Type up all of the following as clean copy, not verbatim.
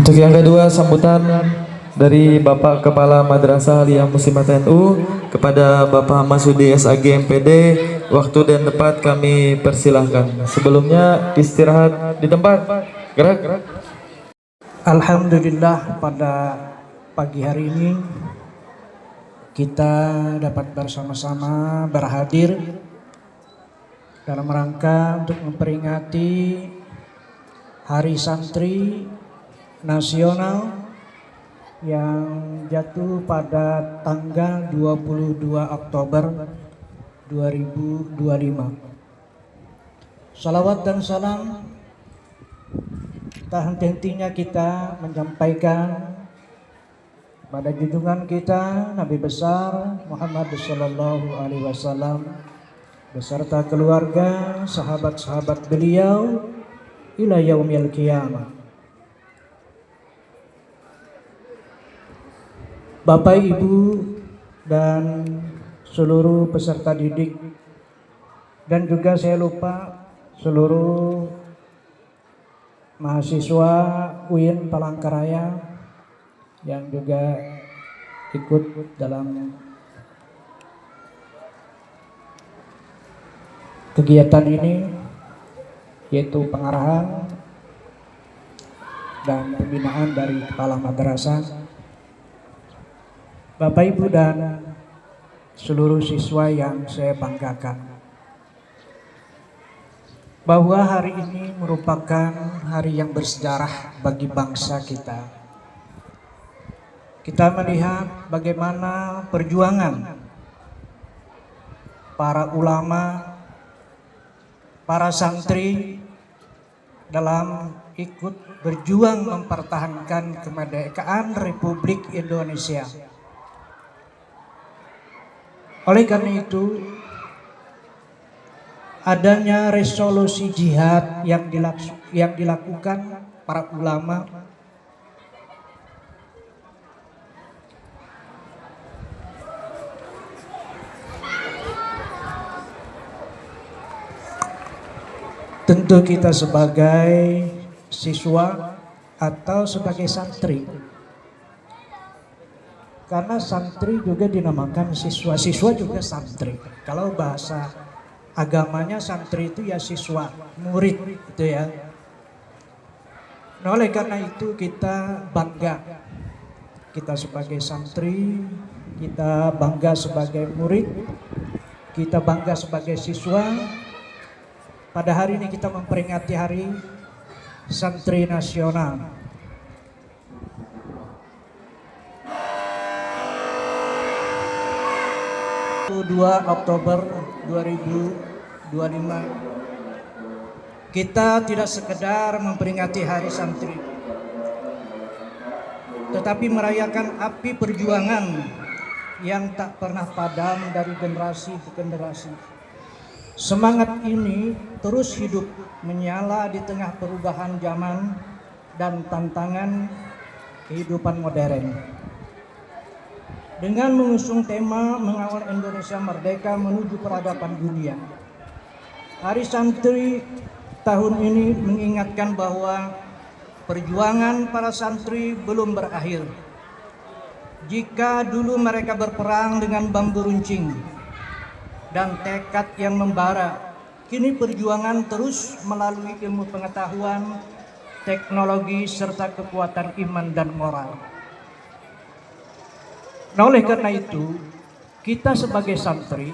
Untuk yang kedua, sambutan dari Bapak Kepala Madrasah Aliyah Muslimat NU kepada Bapak Masudi SAG MPD. Waktu dan tempat kami persilahkan. Sebelumnya istirahat di tempat. Gerak. Alhamdulillah, pada pagi hari ini kita dapat bersama-sama berhadir dalam rangka untuk memperingati Hari Santri Nasional yang jatuh pada tanggal 22 Oktober 2025. Salawat dan salam tak henti-hentinya kita menyampaikan pada junjungan kita Nabi besar Muhammad sallallahu alaihi wasallam beserta keluarga, sahabat-sahabat beliau ila yaumil qiyamah. Bapak, Ibu, dan seluruh peserta didik, dan juga saya lupa seluruh mahasiswa UIN Palangkaraya yang juga ikut dalam kegiatan ini, yaitu pengarahan dan pembinaan dari Kepala Madrasah. Bapak, Ibu, dan seluruh siswa yang saya banggakan, bahwa hari ini merupakan hari yang bersejarah bagi bangsa kita. Kita melihat bagaimana perjuangan para ulama, para santri dalam ikut berjuang mempertahankan kemerdekaan Republik Indonesia. Oleh karena itu, adanya resolusi jihad yang dilakukan para ulama tentu kita sebagai siswa atau sebagai santri, karena santri juga dinamakan siswa, siswa juga santri. Kalau bahasa agamanya santri itu ya siswa, murid gitu ya. Nah, oleh karena itu kita bangga, kita sebagai santri, kita bangga sebagai murid, kita bangga sebagai siswa. Pada hari ini kita memperingati Hari Santri Nasional. 2 Oktober 2025, kita tidak sekedar memperingati Hari Santri, tetapi merayakan api perjuangan yang tak pernah padam dari generasi ke generasi. Semangat ini terus hidup menyala di tengah perubahan zaman dan tantangan kehidupan modern. Dengan mengusung tema mengawal Indonesia merdeka menuju peradaban dunia, Hari Santri tahun ini mengingatkan bahwa perjuangan para santri belum berakhir. Jika dulu mereka berperang dengan bambu runcing dan tekad yang membara, kini perjuangan terus melalui ilmu pengetahuan, teknologi, serta kekuatan iman dan moral. Nah, oleh karena itu, kita sebagai santri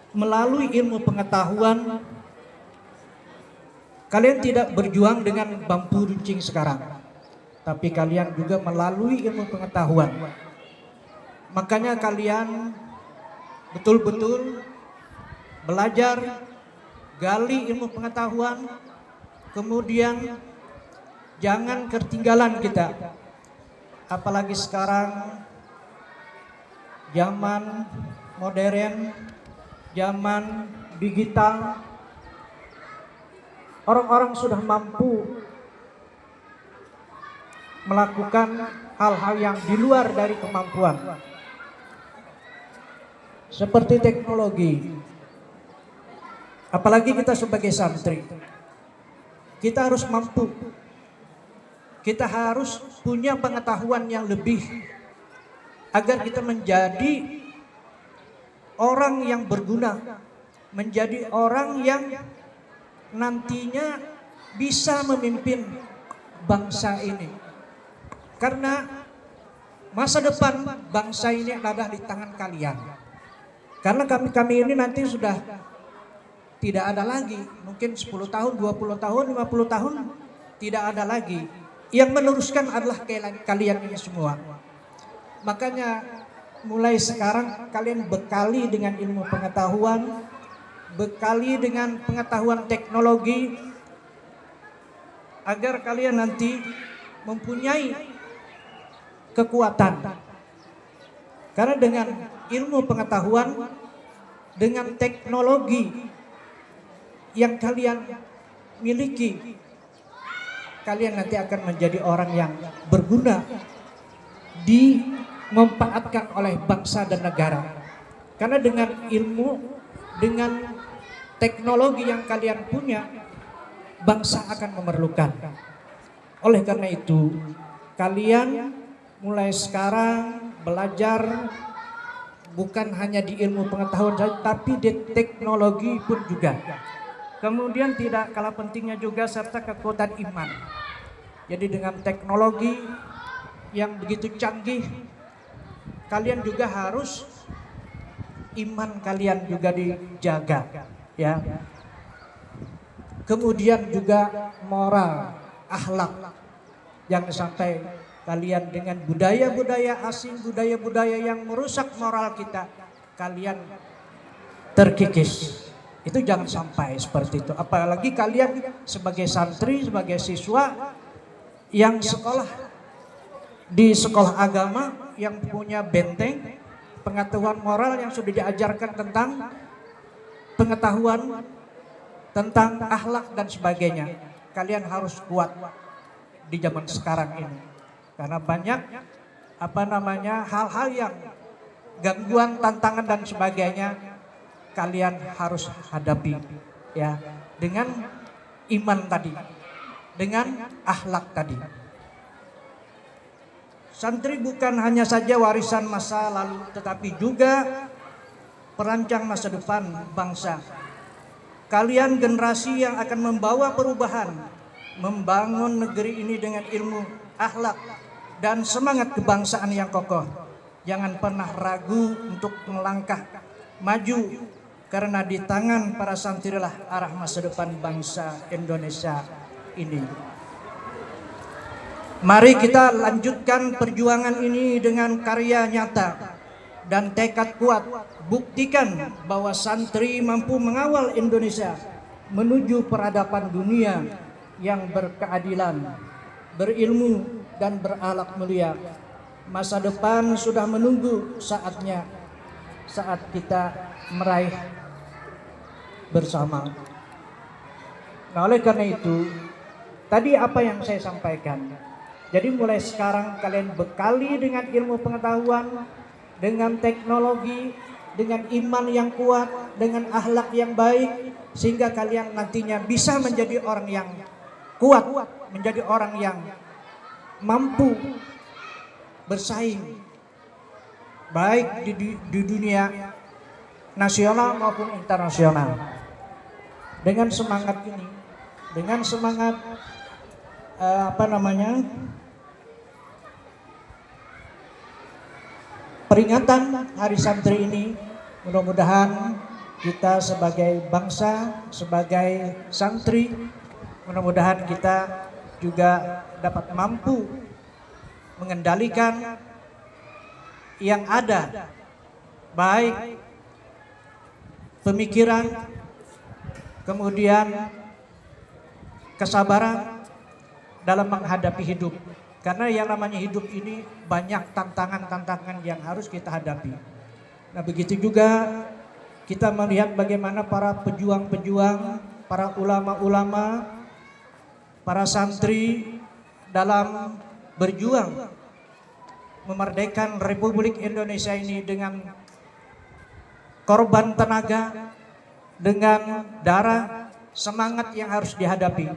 melalui ilmu pengetahuan, kalian tidak berjuang dengan bambu runcing sekarang, tapi kalian juga melalui ilmu pengetahuan. Makanya kalian betul-betul belajar, gali ilmu pengetahuan, kemudian jangan ketinggalan kita. Apalagi sekarang zaman modern, zaman digital, orang-orang sudah mampu melakukan hal-hal yang di luar dari kemampuan, seperti teknologi. Apalagi kita sebagai santri, kita harus mampu kita harus punya pengetahuan yang lebih agar kita menjadi orang yang berguna, menjadi orang yang nantinya bisa memimpin bangsa ini. Karena masa depan bangsa ini adalah di tangan kalian. Karena kami ini nanti sudah tidak ada lagi, mungkin 10 tahun, 20 tahun, 50 tahun tidak ada lagi. Yang meneruskan adalah kalian ini semua. Makanya mulai sekarang kalian bekali dengan ilmu pengetahuan, bekali dengan pengetahuan teknologi, agar kalian nanti mempunyai kekuatan. Karena dengan ilmu pengetahuan, dengan teknologi yang kalian miliki, kalian nanti akan menjadi orang yang berguna, dimanfaatkan oleh bangsa dan negara. Karena dengan ilmu, dengan teknologi yang kalian punya, bangsa akan memerlukan. Oleh karena itu, kalian mulai sekarang belajar bukan hanya di ilmu pengetahuan saja, tapi di teknologi pun juga. Kemudian tidak kalah pentingnya juga serta kekuatan iman. Jadi dengan teknologi yang begitu canggih, kalian juga harus iman kalian juga dijaga, ya. Kemudian juga moral, akhlak. Jangan sampai kalian dengan budaya-budaya asing, budaya-budaya yang merusak moral kita, kalian terkikis. Itu jangan sampai seperti itu. Apalagi kalian sebagai santri, sebagai siswa yang sekolah di sekolah agama, yang punya benteng pengetahuan moral yang sudah diajarkan tentang pengetahuan tentang akhlak dan sebagainya. Kalian harus kuat di zaman sekarang ini. Karena banyak hal-hal yang gangguan, tantangan dan sebagainya, kalian harus hadapi, ya, dengan iman tadi, dengan akhlak tadi. Santri bukan hanya saja warisan masa lalu, tetapi juga perancang masa depan bangsa. Kalian generasi yang akan membawa perubahan, membangun negeri ini dengan ilmu, akhlak, dan semangat kebangsaan yang kokoh. Jangan pernah ragu untuk melangkah maju, karena di tangan para santrilah arah masa depan bangsa Indonesia ini. Mari kita lanjutkan perjuangan ini dengan karya nyata dan tekad kuat. Buktikan bahwa santri mampu mengawal Indonesia menuju peradaban dunia yang berkeadilan, berilmu, dan berakhlak mulia. Masa depan sudah menunggu saatnya, saat kita meraih bersama. Nah, oleh karena itu, tadi apa yang saya sampaikan. Jadi mulai sekarang kalian bekali dengan ilmu pengetahuan, dengan teknologi, dengan iman yang kuat, dengan akhlak yang baik, sehingga kalian nantinya bisa menjadi orang yang kuat, menjadi orang yang mampu bersaing baik di dunia nasional maupun internasional. Dengan semangat ini, dengan semangat peringatan Hari Santri ini, mudah-mudahan kita sebagai bangsa, sebagai santri, mudah-mudahan kita juga dapat mampu mengendalikan yang ada, baik pemikiran, kemudian kesabaran dalam menghadapi hidup. Karena yang namanya hidup ini banyak tantangan-tantangan yang harus kita hadapi. Nah, begitu juga kita melihat bagaimana para pejuang-pejuang, para ulama-ulama, para santri dalam berjuang memerdekakan Republik Indonesia ini dengan korban tenaga, dengan darah, semangat yang harus dihadapi.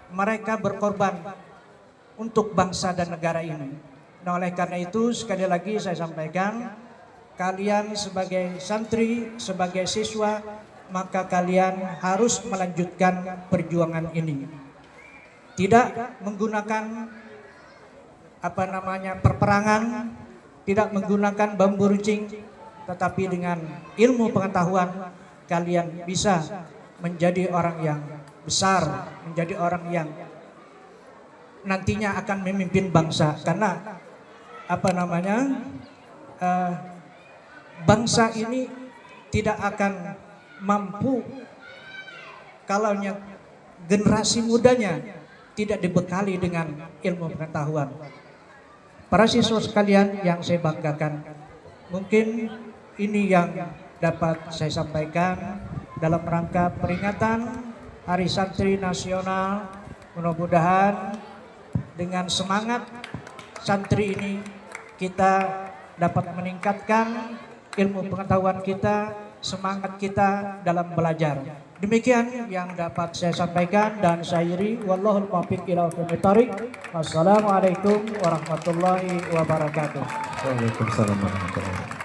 Mereka berkorban untuk bangsa dan negara ini. Nah, oleh karena itu sekali lagi saya sampaikan, kalian sebagai santri, sebagai siswa, maka kalian harus melanjutkan perjuangan ini. Tidak menggunakan perperangan, tidak menggunakan bambu runcing, tetapi dengan ilmu pengetahuan kalian bisa menjadi orang yang besar, menjadi orang yang nantinya akan memimpin bangsa. Karena bangsa ini tidak akan mampu kalau generasi mudanya tidak dibekali dengan ilmu pengetahuan. Para siswa sekalian yang saya banggakan, mungkin ini yang dapat saya sampaikan dalam rangka peringatan Hari Santri Nasional. Mudah-mudahan dengan semangat santri ini kita dapat meningkatkan ilmu pengetahuan kita, semangat kita dalam belajar. Demikian yang dapat saya sampaikan dan saya akhiri. Wallahul muwaffiq ila aqwamit thoriq. Wassalamualaikum warahmatullahi wabarakatuh. Waalaikumsalam warahmatullahi wabarakatuh.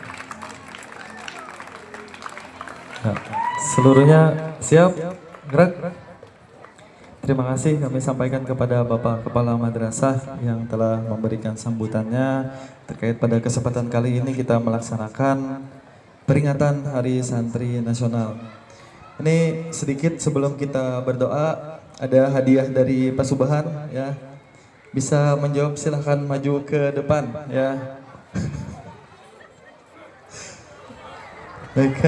Nah, seluruhnya siap? Gerak? Terima kasih kami sampaikan kepada Bapak Kepala Madrasah yang telah memberikan sambutannya terkait pada kesempatan kali ini kita melaksanakan peringatan Hari Santri Nasional. Ini sedikit sebelum kita berdoa, ada hadiah dari Pak Subhan ya. Bisa menjawab, silahkan maju ke depan ya. Baik.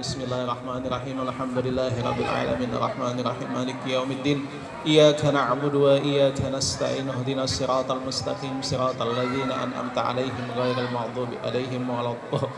Bismillahirrahmanirrahim. Alhamdulillahirabbil alamin arrahmanir rahim maliki yaumiddin. Iyyaka na'budu wa iyyaka nasta'in. Ihdinas siratal mustaqim siratal ladzina an'amta 'alaihim ghairil maghdubi 'alaihim waladdallin.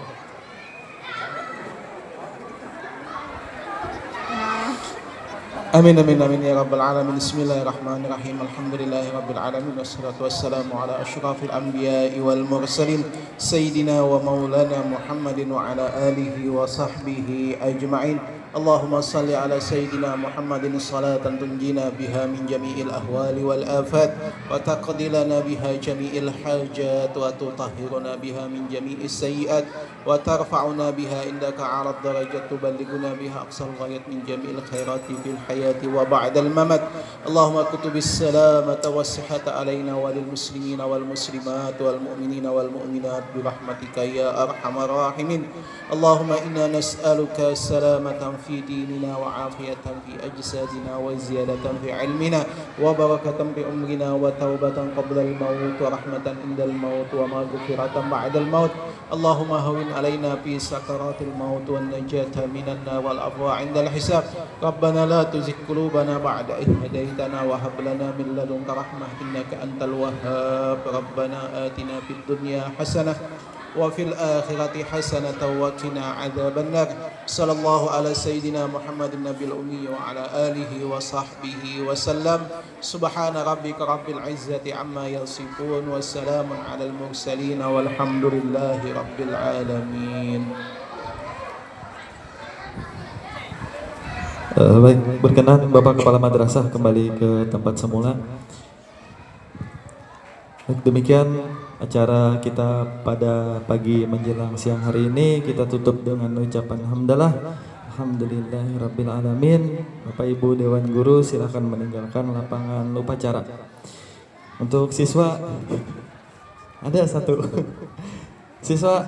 Amin amin amin ya rabbal alamin. Bismillahirrahmanirrahim. Alhamdulillahirabbil alamin wassalatu wassalamu ala asyrafil anbiya'i wal mursalin sayyidina wa maulana Muhammadin wa ala alihi wa sahbihi ajma'in. Allahumma salli ala sayyidina Muhammadin salatan tunjina biha min jami'il ahwali wal afat wa taqdi lana biha jami'il hajat wa tutahhiruna biha min jami'is sayyi'at wa tarfa'una biha indaka 'alad darajat tuballighuna biha aqsal ghayat min jami'il khairati fil hayati wa ba'dal mamat. Allahumma kutubis salamata was sihhata alaina wa lil muslimina wal muslimat wal mu'minina wal mu'minat bi rahmatika ya arhamar rahimin. Allahumma inna nas'aluka salamatan في ديننا وعافية في أجسادنا وزيادة في علمنا وبركة في عمرنا وتوبة قبل الموت ورحمة عند الموت ومغفرة بعد الموت. اللهم هون علينا في سكرات الموت والنجاة من النار والعفو عند الحساب. ربنا لا تزغ قلوبنا بعد إذ هديتنا وهب لنا من لدنك رحمة إنك أنت الوهاب. ربنا آتنا في الدنيا حسنة وفي الآخرة حسنة وقنا عذاب النار. صلى الله على سيدنا محمد النبي الأمي وعلى آله وصحبه وسلم. سبحان ربك رب العزة عما يصفون وسلام على المرسلين والحمد لله رب العالمين. Baik, berkenan Bapak Kepala Madrasah kembali ke tempat semula. Demikian acara kita pada pagi menjelang siang hari ini. Kita tutup dengan ucapan hamdalah. Alhamdulillahirabbil alamin. Bapak Ibu Dewan Guru silakan meninggalkan lapangan upacara. Untuk siswa ada satu. Siswa